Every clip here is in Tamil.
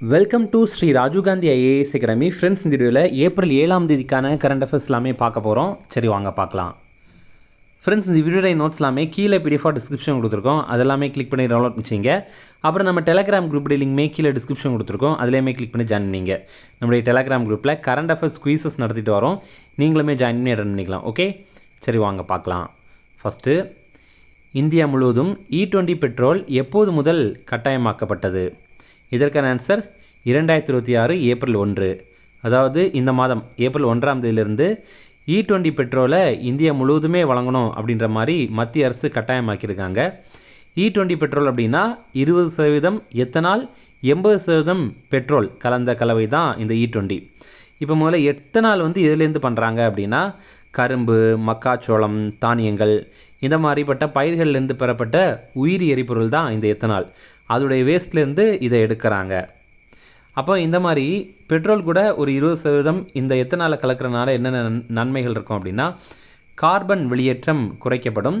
Welcome to Shri Rajiv Gandhi IAS academy. Friends, இந்த வீடியோவில் ஏப்ரல் 7ஆம் தேதிக்கான கரண்ட் அஃபேர்ஸ் எல்லாமே பார்க்க போகிறோம். சரி, வாங்க பார்க்கலாம். ஃப்ரெண்ட்ஸ், இந்த வீடியோடைய நோட்ஸ் எல்லாமே கீழே பிடிஎஃபாக டிஸ்கிரிப்ஷன் கொடுத்துருக்கோம். அதெல்லாமே கிளிக் பண்ணி டவுன்லோட் பண்ணிச்சிங்க. அப்புறம் நம்ம டெலகிராம் குரூப் லிங்க்மே கீழே டிஸ்கிரிப்ஷன் கொடுத்துருக்கோம். அதிலேயுமே கிளிக் பண்ணி ஜாயின் பண்ணிங்க. நம்மளுடைய டெலகிராம் குரூப்பில் கரண்ட் அஃபேர்ஸ் குயிசஸ் நடத்திட்டு வரோம். நீங்களுமே ஜாயின் பண்ணி அட்டன் பண்ணிக்கலாம். ஓகே, சரி வாங்க பார்க்கலாம். ஃபஸ்ட்டு, இந்தியா முழுவதும் E20 பெட்ரோல் எப்போது முதல் கட்டாயமாக்கப்பட்டது? இதற்கான ஆன்சர் 2026 ஏப்ரல் 1. அதாவது இந்த மாதம் ஏப்ரல் 1ஆம் தேதியிலிருந்து E20 பெட்ரோலை இந்தியா முழுவதுமே வழங்கணும் அப்படின்ற மாதிரி மத்திய அரசு கட்டாயமாக்கியிருக்காங்க. E20 பெட்ரோல் அப்படின்னா 20% எத்தனால், 80% பெட்ரோல் கலந்த கலவை தான் இந்த E20. இப்போ முதல்ல எத்தனால் எதுலேருந்து பண்ணுறாங்க அப்படின்னா கரும்பு, மக்காச்சோளம், தானியங்கள் இந்த மாதிரிப்பட்ட பயிர்கள்லேருந்து பெறப்பட்ட உயிரி எரிபொருள் தான் இந்த எத்தனால். அதோடைய வேஸ்ட்லேருந்து இதை எடுக்கிறாங்க. அப்போ இந்த மாதிரி பெட்ரோல் கூட ஒரு 20% இந்த எத்தனாலை கலக்கிறனால என்னென்ன நன்மைகள் இருக்கும் அப்படின்னா கார்பன் வெளியேற்றம் குறைக்கப்படும்.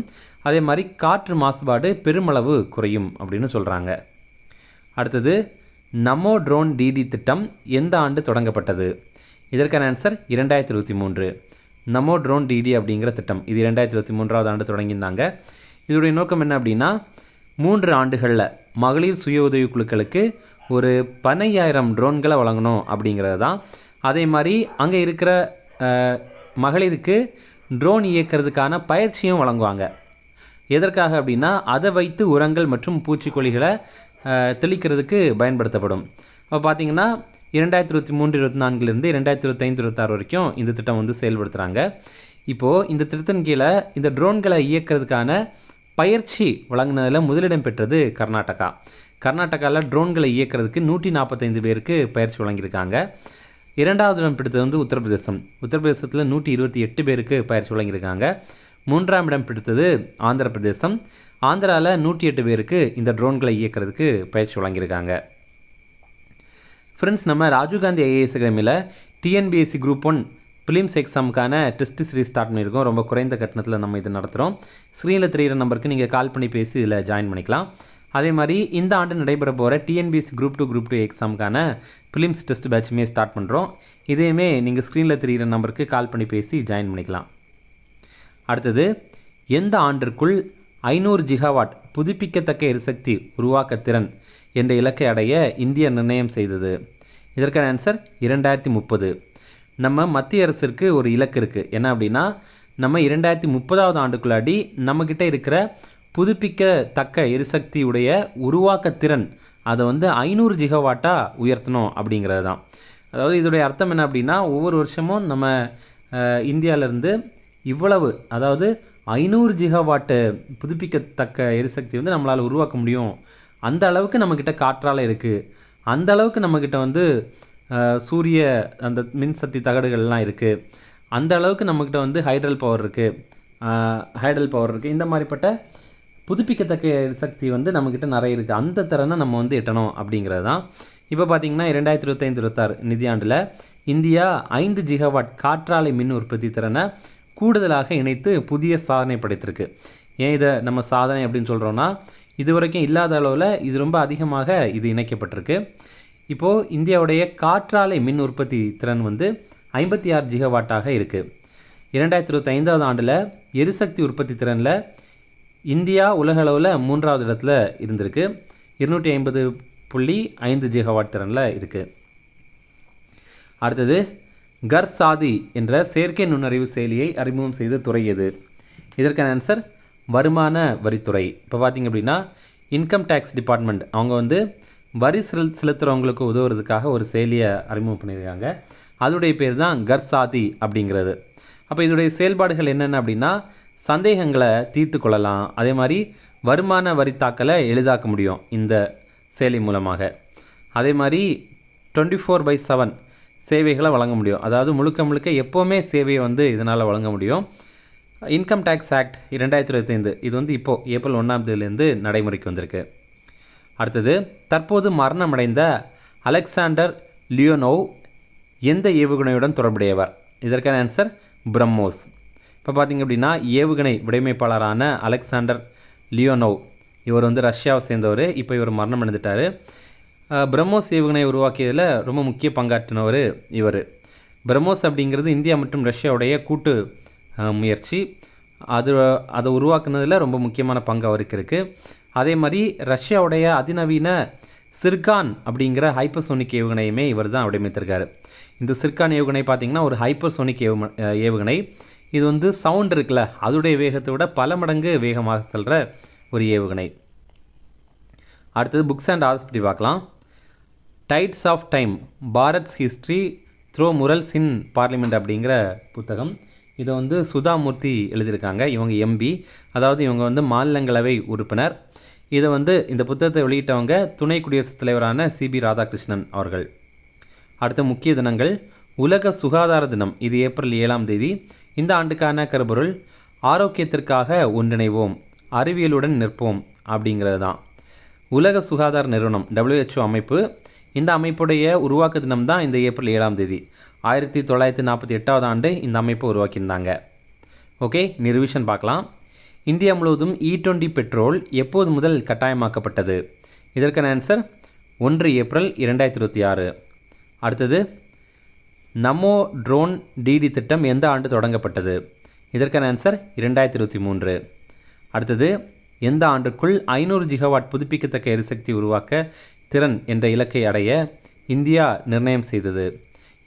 அதே மாதிரி காற்று மாசுபாடு பெருமளவு குறையும் அப்படின்னு சொல்கிறாங்க. அடுத்தது, நமோ ட்ரோன் டிடி திட்டம் எந்த ஆண்டு தொடங்கப்பட்டது? இதற்கான ஆன்சர் 2023. நமோ ட்ரோன் டிடி அப்படிங்கிற திட்டம் இது 2023ஆவது ஆண்டு தொடங்கியிருந்தாங்க. இதோடைய நோக்கம் என்ன அப்படின்னா 3 ஆண்டுகளில் மகளிர் சுய உதவி குழுக்களுக்கு ஒரு 15,000 ட்ரோன்களை வழங்கணும் அப்படிங்கிறது தான். அதே மாதிரி அங்கே இருக்கிற மகளிருக்கு ட்ரோன் இயக்கிறதுக்கான பயிற்சியும் வழங்குவாங்க. எதற்காக அப்படின்னா அதை வைத்து உரங்கள் மற்றும் பூச்சிக்கொல்லிகளை தெளிக்கிறதுக்கு பயன்படுத்தப்படும். அப்போ பார்த்திங்கன்னா 2023-24 2025-26 வரைக்கும் இந்த திட்டம் செயல்படுத்துகிறாங்க. இப்போது இந்த திட்டத்தின் கீழே இந்த ட்ரோன்களை இயக்கிறதுக்கான பயிற்சி வழங்கினதில் முதலிடம் பெற்றது கர்நாடகா. கர்நாடகாவில் ட்ரோன்களை இயக்கிறதுக்கு 145 பேருக்கு பயிற்சி வழங்கியிருக்காங்க. 2வது இடம் பிடித்தது உத்தரப்பிரதேசம். உத்தரப்பிரதேசத்தில் 128 பேருக்கு பயிற்சி வழங்கியிருக்காங்க. 3ஆம் இடம் பிடித்தது ஆந்திர பிரதேசம். ஆந்திராவில் 108 பேருக்கு இந்த ட்ரோன்களை இயக்கிறதுக்கு பயிற்சி வழங்கியிருக்காங்க. ஃப்ரெண்ட்ஸ், நம்ம ராஜீவ்காந்தி ஐஏஎஸ் அகாடமியில் TNPSC group 1 films எக்ஸாமுக்கான test series start பண்ணியிருக்கோம். ரொம்ப குறைந்த கட்டணத்தில் நம்ம இது நடத்துகிறோம். ஸ்க்ரீனில் தெரிகிற நம்பருக்கு நீங்கள் கால் பண்ணி பேசி இதில் ஜாயின் பண்ணிக்கலாம். அதே மாதிரி இந்த ஆண்டு நடைபெற போகிற டிஎன்பிஎஸ்சி குரூப் 2 எக்ஸாமுக்கான பிலிம்ஸ் டெஸ்ட் பேட்சுமே ஸ்டார்ட் பண்ணுறோம். இதையுமே நீங்கள் ஸ்க்ரீனில் தெரிகிற நம்பருக்கு கால் பண்ணி பேசி ஜாயின் பண்ணிக்கலாம். அடுத்தது, எந்த ஆண்டிற்குள் 500 ஜிகாவாட் புதுப்பிக்கத்தக்க எரிசக்தி உருவாக்க திறன் என்ற இலக்கை அடைய இந்தியா நிர்ணயம் செய்தது? இதற்கான ஆன்சர் 2030. நம்ம மத்திய அரசிற்கு ஒரு இலக்கு இருக்குது. என்ன அப்படின்னா நம்ம 2030ஆவது ஆண்டுக்குள்ளாடி நம்மக்கிட்ட இருக்கிற புதுப்பிக்கத்தக்க எரிசக்தியுடைய உருவாக்க திறன் அதை 500 ஜிகாவாட்டாக உயர்த்தணும் அப்படிங்கிறது தான். அதாவது இதோடைய அர்த்தம் என்ன அப்படின்னா ஒவ்வொரு வருஷமும் நம்ம இந்தியாவிலேருந்து இவ்வளவு, அதாவது 500 ஜிகாவாட்டு புதுப்பிக்கத்தக்க எரிசக்தி நம்மளால் உருவாக்க முடியும். அந்த அளவுக்கு நம்மக்கிட்ட காற்றாலை இருக்குது. அந்த அளவுக்கு நம்மக்கிட்ட சூரிய அந்த மின்சக்தி தகடுகள்லாம் இருக்குது. அந்த அளவுக்கு நம்மக்கிட்ட ஹைட்ரல் பவர் இருக்குது. இந்த மாதிரிப்பட்ட புதுப்பிக்கத்தக்க சக்தி நம்மக்கிட்ட நிறைய இருக்குது. அந்த திறனை நம்ம எட்டணும் அப்படிங்கிறது தான். இப்போ பார்த்திங்கன்னா 2025-26 நிதியாண்டில் இந்தியா 5 ஜிகாவாட் காற்றாலை மின் உற்பத்தி திறனை கூடுதலாக இணைத்து புதிய சாதனை படைத்திருக்கு. ஏன் இதை நம்ம சாதனை அப்படின்னு சொல்கிறோன்னா இது வரைக்கும் இல்லாத அளவில் இது ரொம்ப அதிகமாக இது இணைக்கப்பட்டிருக்கு. இப்போது இந்தியாவுடைய காற்றாலை மின் உற்பத்தி திறன் 56 ஜிகாவாட்டாக இருக்குது. 2025ஆவது ஆண்டில் எரிசக்தி உற்பத்தி திறனில் இந்தியா உலக அளவில் 3வது இடத்துல இருந்திருக்கு. 250.5 ஜிகாவாட் திறனில் இருக்குது. அடுத்தது, கர்சாதி என்ற செயற்கை நுண்ணறிவு செயலியை அறிமுகம் செய்த துறை எது? இதற்கான ஆன்சர் வருமான வரித்துறை. இப்போ பார்த்திங்க அப்படின்னா இன்கம் டேக்ஸ் டிபார்ட்மெண்ட் அவங்க வரி செலுத்துகிறவங்களுக்கு உதவுறதுக்காக ஒரு செயலியை அறிமுகம் பண்ணியிருக்காங்க. அதோடைய பேர் தான் கர்சாதி அப்படிங்கிறது. அப்போ இதோடைய செயல்பாடுகள் என்னென்ன அப்படின்னா சந்தேகங்களை தீர்த்து கொள்ளலாம். அதே மாதிரி வருமான வரி தாக்கலை எளிதாக்க முடியும் இந்த செயலி மூலமாக. அதே மாதிரி 24/7 சேவைகளை வழங்க முடியும். அதாவது முழுக்க எப்போவுமே சேவையை இதனால் வழங்க முடியும். இன்கம் டேக்ஸ் ஆக்ட் 2025 இது இப்போது ஏப்ரல் 1ஆம் தேதியிலேருந்து நடைமுறைக்கு வந்திருக்கு. அடுத்தது, தற்போது மரணமடைந்த அலெக்சாண்டர் லியோனோவ் எந்த ஏவுகணையுடன் தொடர்புடையவர்? இதற்கான ஆன்சர் பிரம்மோஸ். இப்போ பார்த்திங்க அப்படின்னா ஏவுகணை வடிவமைப்பாளரான அலெக்சாண்டர் லியோனோவ் இவர் ரஷ்யாவை சேர்ந்தவர். இப்போ இவர் மரணம் அடைந்துட்டார். பிரம்மோஸ் ஏவுகணை உருவாக்கியதில் ரொம்ப முக்கிய பங்காற்றினவர் இவர். பிரம்மோஸ் அப்படிங்கிறது இந்தியா மற்றும் ரஷ்யாவுடைய கூட்டு முயற்சி. அதை உருவாக்குனதில் ரொம்ப முக்கியமான பங்கு அவருக்கு இருக்குது. அதே மாதிரி ரஷ்யாவுடைய அதிநவீன சிர்கான் அப்படிங்கிற ஹைப்பர்சோனிக் ஏவுகணையுமே இவர் தான் வடிவமைத்திருக்காரு. இந்த சிர்கான் ஏவுகணை பார்த்திங்கன்னா ஒரு ஹைப்பர்சோனிக் ஏவுகணை. இது வந்து சவுண்ட் இருக்குல்ல, அதோடைய வேகத்தை விட பல மடங்கு வேகமாக செல்கிற ஒரு ஏவுகணை. அடுத்தது புக்ஸ் அண்ட் ஆர்ஸ் பற்றி பார்க்கலாம். Tides of time, Bharat's history through murals in parliament அப்படிங்கிற புத்தகம். இதை வந்து சுதாமூர்த்தி எழுதியிருக்காங்க. இவங்க எம்பி, அதாவது இவங்க வந்து மாநிலங்களவை உறுப்பினர். இதை வந்து இந்த புத்தகத்தை வெளியிட்டவங்க துணை குடியரசுத் தலைவரான சிபி ராதாகிருஷ்ணன் அவர்கள். அடுத்த முக்கிய தினங்கள்: உலக சுகாதார தினம், இது ஏப்ரல் 7ஆம் தேதி. இந்த ஆண்டுக்கான கருப்பொருள் ஆரோக்கியத்திற்காக ஒன்றிணைவோம், அறிவியலுடன் நிற்போம் அப்படிங்கிறது தான். உலக சுகாதார நிறுவனம் WHO அமைப்பு, இந்த அமைப்புடைய உருவாக்க தினம் தான் இந்த ஏப்ரல் 7ஆம் தேதி. 1948ஆவது ஆண்டு இந்த அமைப்பை உருவாக்கியிருந்தாங்க. ஓகே, ரிவிஷன் பார்க்கலாம். இந்தியா முழுவதும் E20 பெட்ரோல் எப்போது முதல் கட்டாயமாக்கப்பட்டது? இதற்கான ஆன்சர் 1 ஏப்ரல் 2026. அடுத்தது, நமோ ட்ரோன் டிடி திட்டம் எந்த ஆண்டு தொடங்கப்பட்டது? இதற்கான ஆன்சர் 2023. அடுத்தது, எந்த ஆண்டுக்குள் 500 ஜிகாவாட் புதுப்பிக்கத்தக்க எரிசக்தி உருவாக்க திறன் என்ற இலக்கை அடைய இந்தியா நிர்ணயம் செய்தது?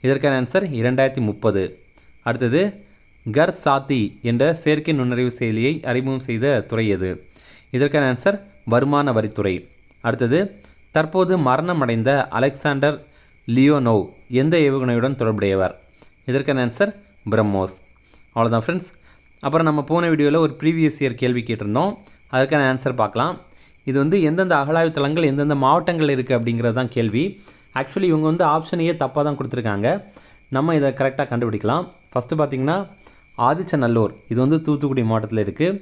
இதற்கான ஆன்சர் 2030. அடுத்தது, கர் சாத்தி என்ற செயற்கை நுண்ணறிவு செயலியை அறிமுகம் செய்த துறை எது? இதற்கான ஆன்சர் வருமான வரித்துறை. அடுத்தது, தற்போது மரணமடைந்த அலெக்சாண்டர் லியோனோவ் எந்த ஏவுகணையுடன் தொடர்புடையவர்? இதற்கான ஆன்சர் பிரம்மோஸ். அவ்வளோதான் ஃப்ரெண்ட்ஸ். அப்புறம் நம்ம போன வீடியோவில் ஒரு ப்ரீவியஸ் இயர் கேள்வி கேட்டிருந்தோம். அதற்கான ஆன்சர் பார்க்கலாம். இது வந்து எந்தெந்த அகழாய்வு தளங்கள் எந்தெந்த மாவட்டங்கள் இருக்குது அப்படிங்கிறது தான் கேள்வி. ஆக்சுவலி இவங்க வந்து ஆப்ஷனையே தப்பாக தான் கொடுத்துருக்காங்க. நம்ம இதை கரெக்டாக கண்டுபிடிக்கலாம். ஃபஸ்ட்டு பார்த்திங்கன்னா ஆதிச்சநல்லூர், இது வந்து தூத்துக்குடி மாவட்டத்தில் இருக்குது.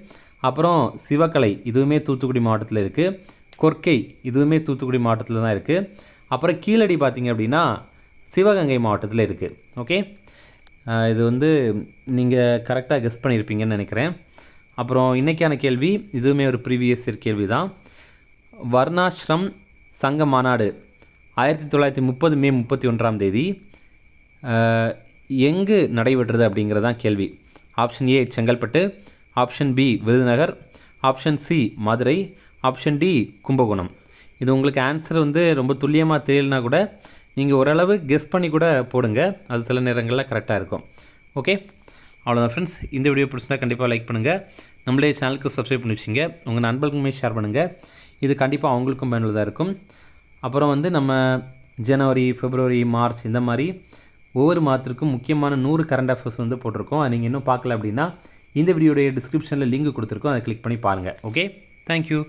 அப்புறம் சிவகலை, இதுவுமே தூத்துக்குடி மாவட்டத்தில் இருக்குது. கொர்க்கை, இதுவுமே தூத்துக்குடி மாவட்டத்தில் தான் இருக்குது. அப்புறம் கீழடி பார்த்திங்க அப்படின்னா சிவகங்கை மாவட்டத்தில் இருக்குது. ஓகே, இது வந்து நீங்கள் கரெக்டாக கெஸ் பண்ணியிருப்பீங்கன்னு நினைக்கிறேன். அப்புறம் இன்றைக்கான கேள்வி, இதுவுமே ஒரு ப்ரீவியஸ் இயர் கேள்வி தான். வர்ணாஸ்ரம் சங்க மாநாடு 1930 மே 31ஆம் தேதி எங்கு நடைபெற்றது அப்படிங்கிறதான் கேள்வி. Option A Chengalpattu, option B Virudhunagar, option C Madurai, option D Kumbakonam. இது உங்களுக்கு ஆன்சர் வந்து ரொம்ப துல்லியமாக தெரியலனா கூட நீங்கள் ஓரளவு கெஸ் பண்ணி கூட போடுங்க, அது சில நேரங்களில் கரெக்டாக இருக்கும். ஓகே, அவ்வளோதான் ஃப்ரெண்ட்ஸ். இந்த வீடியோ பிடிச்சிருந்தா கண்டிப்பாக லைக் பண்ணுங்கள். நம்மளே சேனலுக்கு சப்ஸ்கிரைப் பண்ணி வச்சுங்க. உங்கள் நண்பர்களுக்குமே ஷேர் பண்ணுங்கள். இது கண்டிப்பாக அவங்களுக்கும் பயனுள்ளதாக இருக்கும். அப்புறம் வந்து நம்ம ஜனவரி, பிப்ரவரி, மார்ச் இந்த மாதிரி ஒவ்வொரு மாதத்திற்கும் முக்கியமான 100 கரண்ட் அஃபேர்ஸ் வந்து போட்டிருக்கோம். அது நீங்கள் இன்னும் பார்க்கல அப்படின்னா இந்த வீடியோடைய டிஸ்கிரிப்ஷனில் லிங்க் கொடுத்துருக்கோம், அதை கிளிக் பண்ணி பாருங்கள். Okay, thank you.